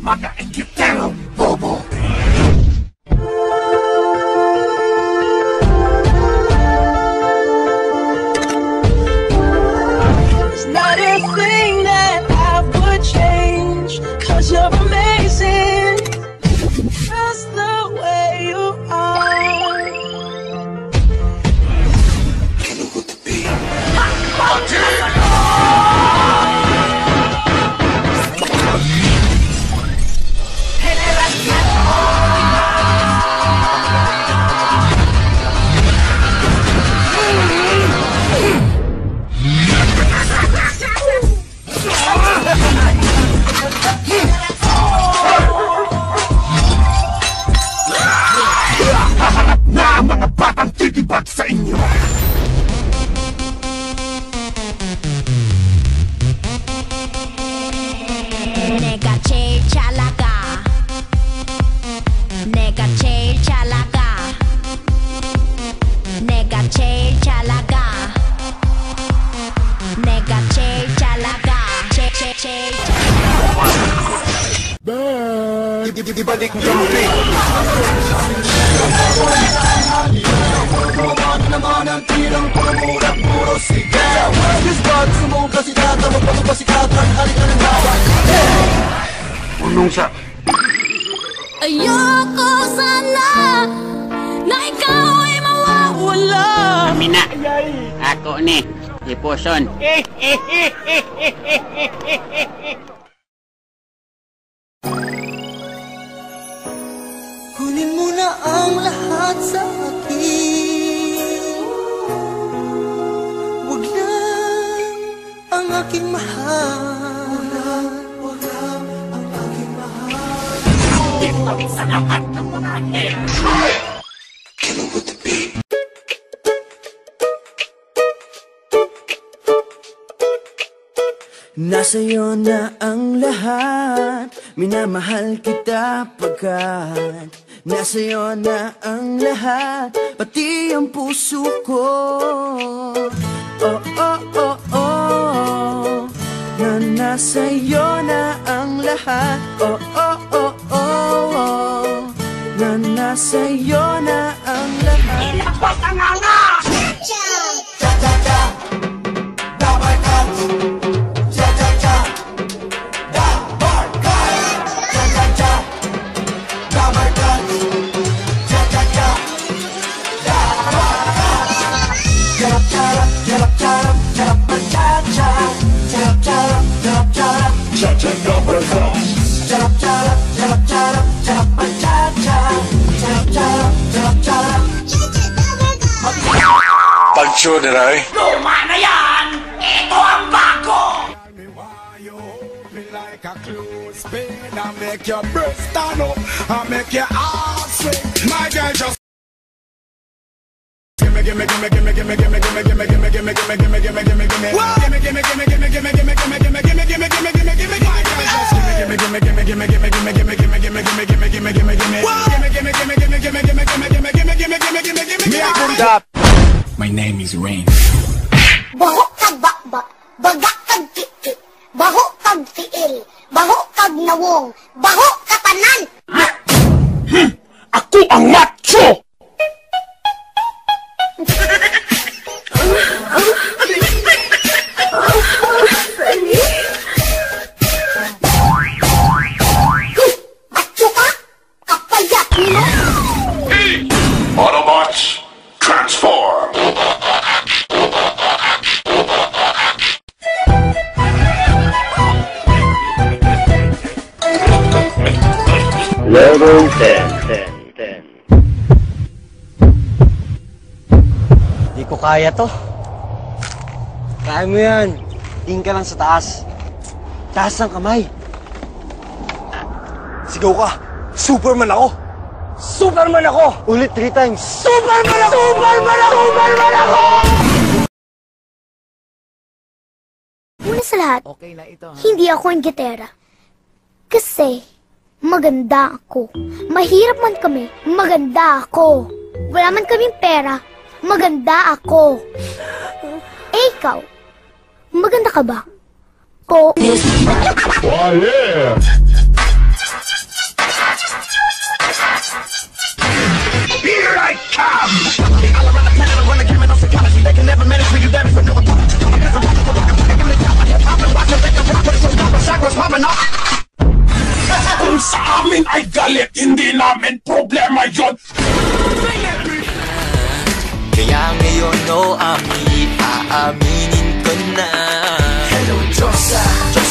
Mga Egypterong bobo! It's not a thing that I would change, 'cause you're amazing, just the way you are. Killer with the beat. Na ang mga batang titibag sa inyo! 내가 제일 잘 나가. 내가 제일 잘 나가. 내가 제일 잘 나가. 내가 제일 잘 나가. 제일 Ibalik jumping! Naman ang tirang puro-murat, puro sigaw. This bag, sumuka si tata, magpalupa si tata, halika ng bawat. Punong siya. ayoko sana na ikaw ay mawawala. Amina, ako ni, Ipuson. Kunin mo na ang lahat sa akin. Huwag lang ang aking mahal. Huwag lang ang aking mahal. Ibalik sa lahat ng mga hell. Killer with the beat. Nasa'yo na ang lahat, minamahal kita pagkat nasa'yo na ang lahat, pati ang puso ko. Oh, oh, oh, oh, na nasa'yo na ang lahat. Oh, oh, oh, oh, oh, na nasa'yo na ang lahat. Ilabas ang nga! Cha-cha-cha! Double cut! Cha-cha-cha! Double cut! Cha-cha-cha! Double cut! Cha-cha-cha! Double cut! Charap-charap! Charap-charap! Charap-cha-cha! Charap-charap! Charap-charap! Cha-cha double cut! Charap-charap! Charap-charap! Charap-cha-cha! Charap-charap! Charap-charap! Pag-show na rin. Luma na yan! Ito ang bago! Me like a clothespin, I make your breast stand up, I make your arms swing. My girl just gimme, gimme, gimme, gimme, gimme, gimme, gimme, gimme, gimme, gimme, gimme, gimme, gimme, gimme, gimme. Gimme, gimme, gimme, gimme, gimme, gimme, gimme, gimme, gimme, gimme, gimme, gimme, gimme. My girl just gimme, gimme, gimme, gimme, gimme, gimme, gimme, gimme, gimme, gimme, gimme, gimme, gimme, gimme, gimme. Gimme, gimme, gimme, gimme, gimme, gimme, gimme, gimme, gimme, gimme, gimme, gimme, gimme. Stop. My name is Rain. Baho kag bakbak, bagak kag kikik, baho kag tiil, baho kag nawong, baho katanan. Ako ang macho! Atso ka, kapayat nilo. Autobots, transform. Level 10. Di ko kaya to. Kaya mo yan. Tingin ka lang sa taas. Taas ng kamay. Sigaw ka. Superman ako. Superman ako! Ulit 3 times. Superman ako! Superman ako! Superman ako! Una sa lahat, hindi ako ang gitera. Kasi, maganda ako. Mahirap man kami, maganda ako. Wala man kaming pera, maganda ako. Eh, ikaw, maganda ka ba? Po. Oh yeah! amin ay galit, hindi namin problema yon. Kaya ngayon, aaminin ko na. Hello, Diyosa.